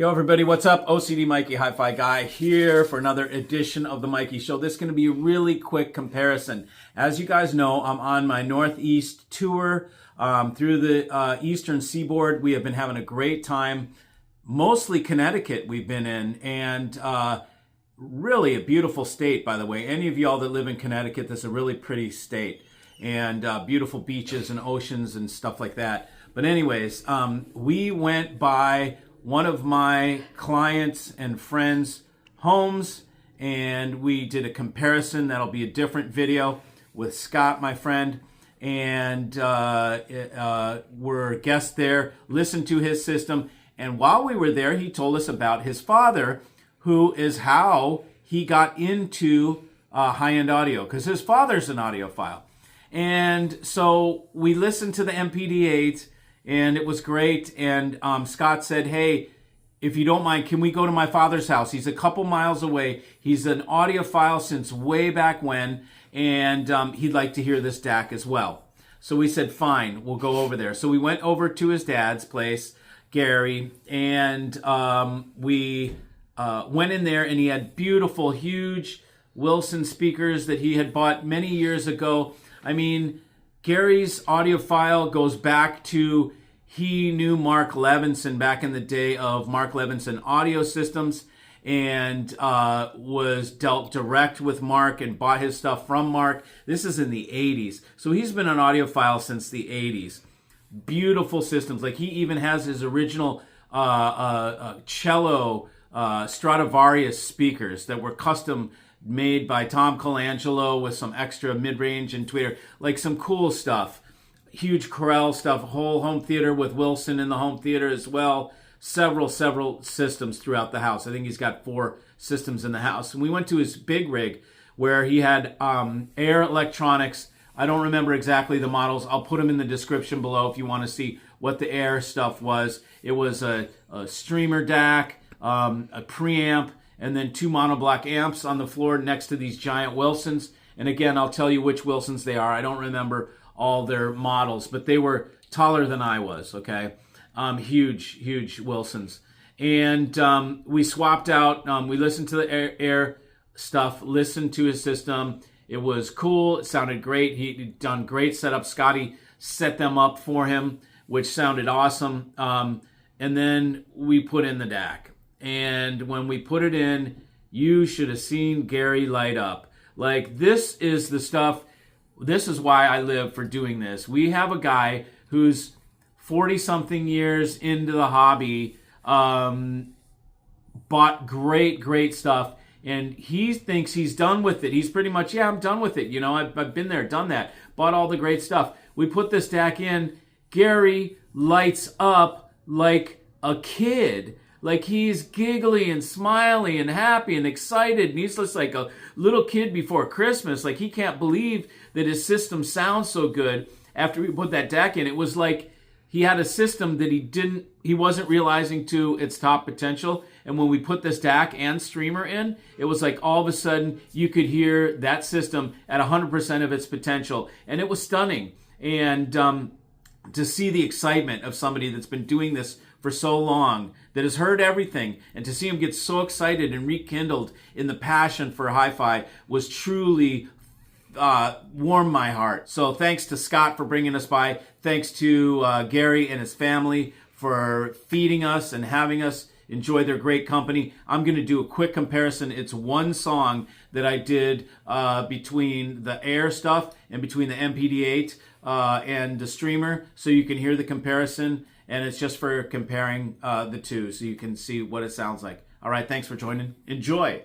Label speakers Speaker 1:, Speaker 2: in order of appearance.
Speaker 1: Yo everybody, what's up? OCD Mikey Hi-Fi Guy here for another edition of the Mikey Show. This is going to be a really quick comparison. As you guys know, I'm on my Northeast tour through the Eastern Seaboard. We have been having a great time. Mostly Connecticut we've been in, and really a beautiful state, by the way. Any of y'all that live in Connecticut, this is a really pretty state. And beautiful beaches and oceans and stuff like that. But anyways, we went by one of my clients and friends' homes, and we did a comparison. That'll be a different video with Scott, my friend, and we're guests there, listened to his system, and while we were there, he told us about his father, who is how he got into high-end audio, because his father's an audiophile. And so we listened to the MPD-8, and it was great. And Scott said, hey, if you don't mind, can we go to my father's house? He's a couple miles away. He's an audiophile since way back when, and he'd like to hear this DAC as well. So we said, fine, we'll go over there. So we went over to his dad's place, Gary, and we went in there, and he had beautiful, huge Wilson speakers that he had bought many years ago. I mean, Gary's audiophile goes back to, he knew Mark Levinson back in the day of Mark Levinson Audio Systems, and was dealt direct with Mark and bought his stuff from Mark. This is in the 80s. So he's been an audiophile since the 80s. Beautiful systems. Like, he even has his original cello Stradivarius speakers that were custom made by Tom Colangelo with some extra mid-range and tweeter, like some cool stuff. Huge chorale stuff, whole home theater with Wilson in the home theater as well. Several systems throughout the house. I think he's got 4 systems in the house. And we went to his big rig where he had Ayre Electronics. I don't remember exactly the models. I'll put them in the description below if you want to see what the Ayre stuff was. It was a streamer DAC, a preamp, and then 2 monoblock amps on the floor next to these giant Wilsons. And again, I'll tell you which Wilsons they are. I don't remember all their models, but they were taller than I was, okay? Huge Wilsons. And we swapped out, we listened to the Ayre stuff, listened to his system. It was cool, it sounded great. He'd done great setup. Scotty set them up for him, which sounded awesome. And then we put in the DAC. And when we put it in, you should have seen Gary light up. Like, this is the stuff, this is why I live for doing this. We have a guy who's 40-something years into the hobby, bought great stuff, and he thinks he's done with it. He's pretty much, yeah, I'm done with it. You know, I've been there, done that, bought all the great stuff. We put this DAC in, Gary lights up like a kid. Like, he's giggly and smiley and happy and excited, and he's just like a little kid before Christmas. Like, he can't believe that his system sounds so good after we put that DAC in. It was like he had a system that he wasn't realizing to its top potential. And when we put this DAC and streamer in, it was like all of a sudden you could hear that system at 100% of its potential. And it was stunning. And to see the excitement of somebody that's been doing this for so long, that has heard everything, and to see him get so excited and rekindled in the passion for hi-fi was truly warmed my heart. So thanks to Scott for bringing us by. Thanks to Gary and his family for feeding us and having us enjoy their great company. I'm going to do a quick comparison. It's one song that I did between the Ayre stuff and between the MPD-8 and the streamer, so you can hear the comparison. And it's just for comparing the two, so you can see what it sounds like. All right, thanks for joining. Enjoy.